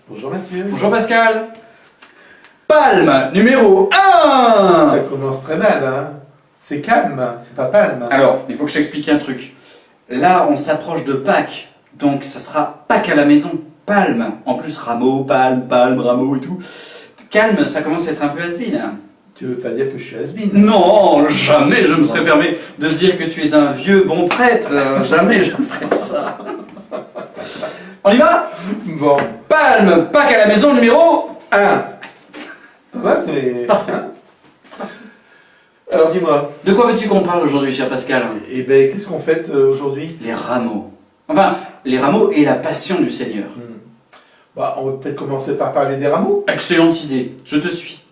Bonjour Mathieu. Bonjour Pascal. Palme numéro 1. Ça commence très mal, hein. C'est calme, c'est pas palme. Alors, il faut que je t'explique un truc. Là, on s'approche de Pâques, donc ça sera Pâques à la maison. Palme. En plus, rameau, palme, rameau et tout. Calme, ça commence à être un peu has-been. Hein. Tu veux pas dire que je suis has-been? Non, jamais je me serais permis de dire que tu es un vieux bon prêtre. Jamais je ferais ça. On y va? Bon. Palme, Pâques à la maison numéro 1. Ça va, c'est... Parfait. Alors dis-moi. De quoi veux-tu qu'on parle aujourd'hui, cher Pascal? Eh ben, qu'est-ce qu'on fête aujourd'hui? Les rameaux. Enfin, les rameaux et la passion du Seigneur. Bah, on va peut-être commencer par parler des rameaux. Excellente idée, je te suis.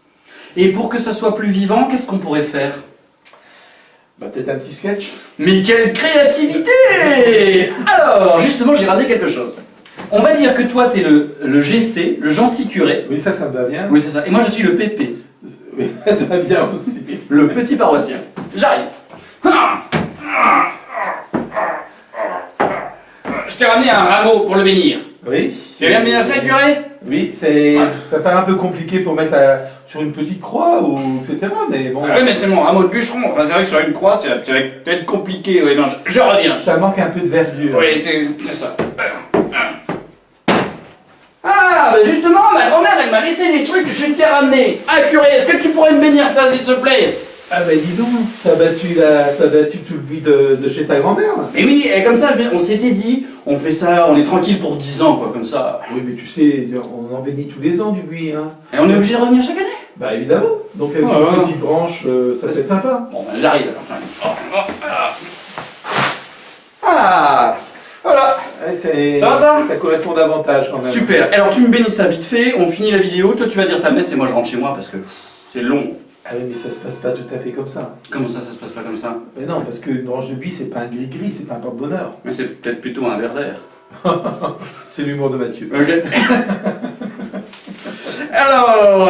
Et pour que ça soit plus vivant, qu'est-ce qu'on pourrait faire? Bah, peut-être un petit sketch. Mais quelle créativité! Alors, justement, j'ai ramené quelque chose. On va dire que toi, t'es le GC, le gentil curé. Oui, ça me va bien. Oui, c'est ça. Et moi, je suis le PP, Oui, ça te va bien aussi. le petit paroissien. J'arrive. Je t'ai ramené un rameau pour le bénir. Oui. Tu viens bien ça, curé? Oui, ça paraît un peu compliqué pour mettre sur une petite croix, ou etc. Mais bon. Ah oui, mais c'est mon rameau de bûcheron. Enfin, c'est vrai que sur une croix, ça va peut-être compliqué. Oui, non, je reviens. Ça manque un peu de verdure. Oui, c'est ça. Ah, ben justement, ma grand-mère, elle m'a laissé des trucs que je t'ai ramenés. Ah, curé, est-ce que tu pourrais me bénir ça, s'il te plaît? Ah bah dis donc, t'as battu tout le buis de chez ta grand-mère. Mais oui, et comme ça, on s'était dit, on fait ça, on est tranquille pour 10 ans, quoi, comme ça. Oui, mais tu sais, on en bénit tous les ans du buis, hein. Et on est obligé de revenir chaque année? Bah évidemment. Donc avec une petite branche, ça peut être sympa. Bon, ben j'arrive alors. Ah, voilà. Ouais, Ça va, ça correspond davantage quand même. Super. Alors tu me bénis ça vite fait, on finit la vidéo, toi tu vas dire ta messe et moi je rentre chez moi parce que c'est long. Ah oui, mais ça se passe pas tout à fait comme ça. Comment ça se passe pas comme ça? Mais non, parce que une branche de buis, c'est pas un gris-gris, c'est pas un porte-bonheur. Mais c'est peut-être plutôt un verre d'air. C'est l'humour de Mathieu. Ok. Alors,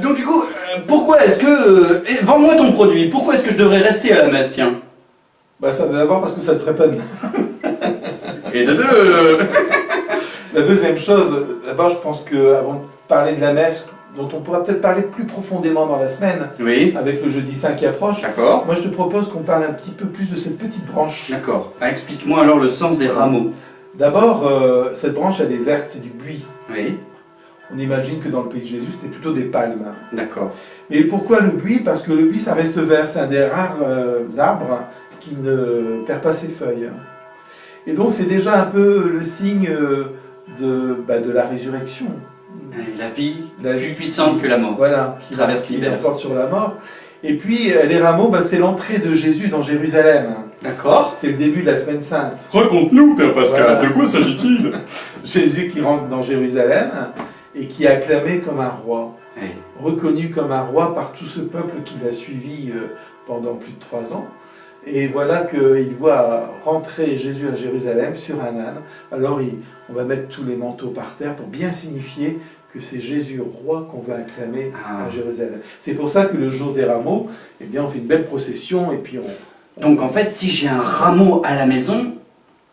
donc du coup, pourquoi est-ce que... vends-moi ton produit, pourquoi est-ce que je devrais rester à la messe, tiens? Bah ça d'abord parce que ça se trépanne. Et de deux... La deuxième chose, d'abord je pense qu'avant de parler de la messe, dont on pourra peut-être parler plus profondément dans la semaine, Oui. avec le jeudi saint qui approche, D'accord. moi je te propose qu'on parle un petit peu plus de cette petite branche. D'accord. Ah, explique-moi alors le sens des rameaux. D'abord, cette branche elle est verte, c'est du buis. Oui. On imagine que dans le pays de Jésus c'était plutôt des palmes. D'accord. Et pourquoi le buis? Parce que le buis ça reste vert, c'est un des rares arbres qui ne perd pas ses feuilles. Et donc c'est déjà un peu le signe de la résurrection. La vie La plus vie puissante que la mort. Voilà, qui Traverse l'hiver. l'emporte sur la mort. Et puis les rameaux, c'est l'entrée de Jésus dans Jérusalem. D'accord. C'est le début de la semaine sainte. Raconte-nous, Père Pascal, Voilà. de quoi s'agit-il? Jésus qui rentre dans Jérusalem et qui est acclamé comme un roi, Oui. reconnu comme un roi par tout ce peuple qui l'a suivi pendant plus de 3 ans. Et voilà qu'il voit rentrer Jésus à Jérusalem sur un âne. Alors on va mettre tous les manteaux par terre pour bien signifier que c'est Jésus roi qu'on va acclamer à Jérusalem. C'est pour ça que le jour des rameaux, eh bien, on fait une belle procession et puis Donc en fait, si j'ai un rameau à la maison,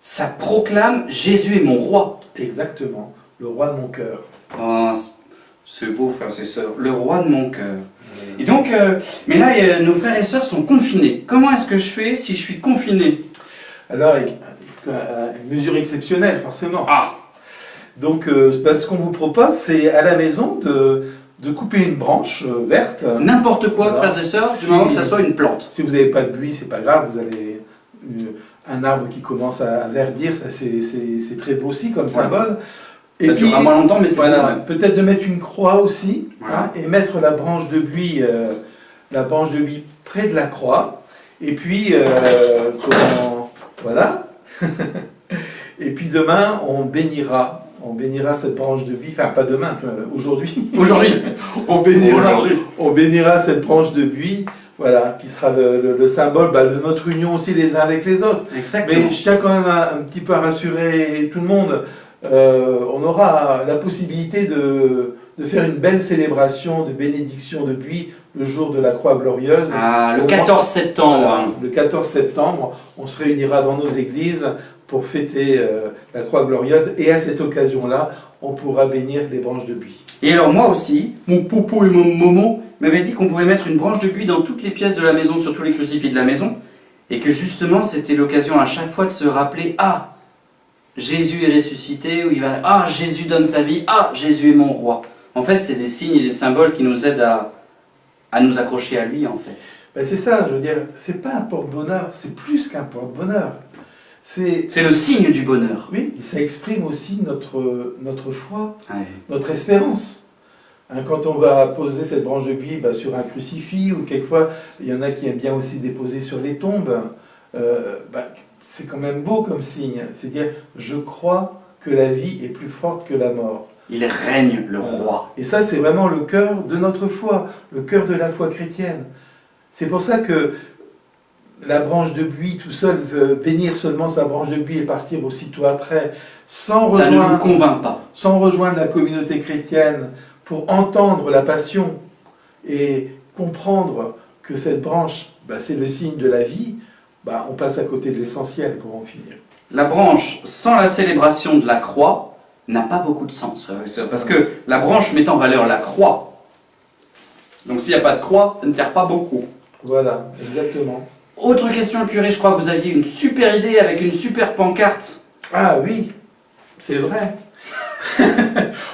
ça proclame Jésus est mon roi. Exactement, le roi de mon cœur. Oh, c'est beau, frères et sœurs. Le roi de mon cœur. Et donc, mais là, nos frères et sœurs sont confinés. Comment est-ce que je fais si je suis confiné? Alors, avec une mesure exceptionnelle, forcément. Ah! Donc, ce qu'on vous propose, c'est à la maison de couper une branche verte. N'importe quoi, Voilà. frères et sœurs, du Si- moment que ça soit une plante. Si vous n'avez pas de buis, c'est pas grave, vous avez un arbre qui commence à verdir, ça c'est très beau aussi comme Voilà. symbole. Ça durera moins longtemps, mais c'est voilà, bon, ouais. peut-être de mettre une croix aussi, Voilà. hein, et mettre la branche de buis près de la croix. Et puis, voilà. Et puis demain, on bénira cette branche de buis, enfin pas demain, aujourd'hui. Aujourd'hui. On bénira cette branche de buis, voilà, qui sera le symbole de notre union aussi les uns avec les autres. Exactement. Mais je tiens quand même un petit peu à rassurer tout le monde. On aura la possibilité de faire une belle célébration de bénédiction de buis le jour de la Croix Glorieuse. Ah, le 14 septembre. Voilà, le 14 septembre, on se réunira dans nos églises pour fêter la croix glorieuse. Et à cette occasion-là, on pourra bénir les branches de buis. Et alors moi aussi, mon popo et mon momo m'avaient dit qu'on pouvait mettre une branche de buis dans toutes les pièces de la maison, sur tous les crucifix de la maison, et que justement c'était l'occasion à chaque fois de se rappeler, ah, Jésus est ressuscité, ou il va, ah, Jésus donne sa vie, ah, Jésus est mon roi. En fait, c'est des signes et des symboles qui nous aident à nous accrocher à lui, en fait. Ben c'est ça, je veux dire, c'est pas un porte-bonheur, c'est plus qu'un porte-bonheur. C'est le signe du bonheur. Oui, ça exprime aussi notre foi, Ouais. notre espérance. Hein, quand on va poser cette branche de buis sur un crucifix, ou quelquefois, il y en a qui aiment bien aussi déposer sur les tombes, c'est quand même beau comme signe. C'est dire, je crois que la vie est plus forte que la mort. Il règne, le roi. Et ça, c'est vraiment le cœur de notre foi, le cœur de la foi chrétienne. C'est pour ça que la branche de buis tout seul, bénir seulement sa branche de buis et partir aussitôt après, sans Ça ne nous rejoindre, convainc pas. sans rejoindre la communauté chrétienne, pour entendre la passion et comprendre que cette branche, c'est le signe de la vie, on passe à côté de l'essentiel pour en finir. La branche, sans la célébration de la croix, n'a pas beaucoup de sens, frères et sœurs, parce que la branche met en valeur la croix. Donc s'il n'y a pas de croix, ça ne sert pas beaucoup. Voilà, exactement. Autre question, curé, je crois que vous aviez une super idée avec une super pancarte. Ah oui, c'est vrai.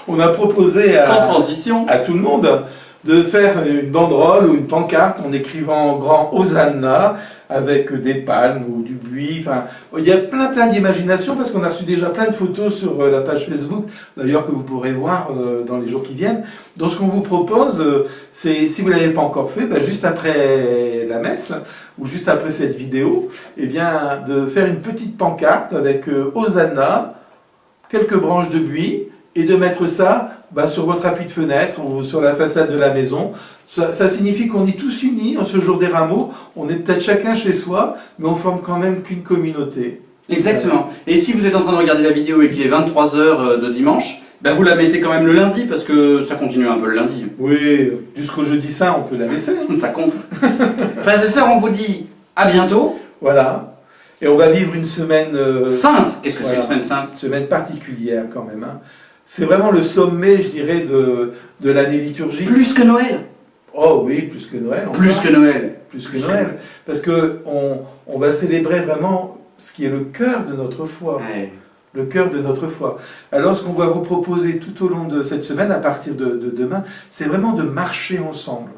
On a proposé Sans transition. à tout le monde de faire une banderole ou une pancarte en écrivant en grand Hosanna avec des palmes ou du buis. Enfin, il y a plein d'imagination parce qu'on a reçu déjà plein de photos sur la page Facebook, d'ailleurs que vous pourrez voir dans les jours qui viennent. Donc ce qu'on vous propose, c'est, si vous ne l'avez pas encore fait, juste après la messe ou juste après cette vidéo, de faire une petite pancarte avec Hosanna, quelques branches de buis, et de mettre ça sur votre appui de fenêtre ou sur la façade de la maison. Ça signifie qu'on est tous unis en ce jour des rameaux, on est peut-être chacun chez soi, mais on forme quand même qu'une communauté. Exactement. Et si vous êtes en train de regarder la vidéo et qu'il est 23h de dimanche, vous la mettez quand même le lundi, parce que ça continue un peu le lundi. Oui, jusqu'au jeudi saint, on peut la laisser. Ça compte. Frères et sœurs, on vous dit à bientôt. Voilà. Et on va vivre une semaine... Sainte. Qu'est-ce que c'est voilà, une semaine sainte? Une semaine particulière quand même. Hein. C'est vraiment le sommet, je dirais, de l'année liturgique. Plus que Noël. Oh oui, plus que Noël. Plus que Noël. Plus que Noël. Parce qu'on va célébrer vraiment ce qui est le cœur de notre foi. Ouais. Le cœur de notre foi. Alors ce qu'on va vous proposer tout au long de cette semaine, à partir de demain, c'est vraiment de marcher ensemble,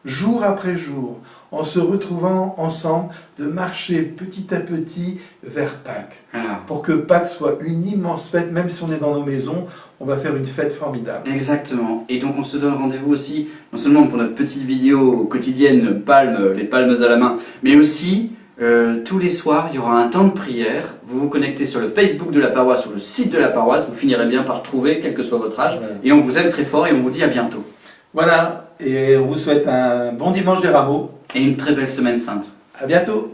jour après jour, en se retrouvant ensemble, de marcher petit à petit vers Pâques. Voilà. Pour que Pâques soit une immense fête, même si on est dans nos maisons, on va faire une fête formidable. Exactement. Et donc on se donne rendez-vous aussi, non seulement pour notre petite vidéo quotidienne, palmes, les palmes à la main, mais aussi tous les soirs, il y aura un temps de prière. Vous vous connectez sur le Facebook de la paroisse ou le site de la paroisse, vous finirez bien par trouver, quel que soit votre âge. Voilà. Et on vous aime très fort et on vous dit à bientôt. Voilà, et on vous souhaite un bon dimanche des rameaux. Et une très belle semaine sainte. À bientôt.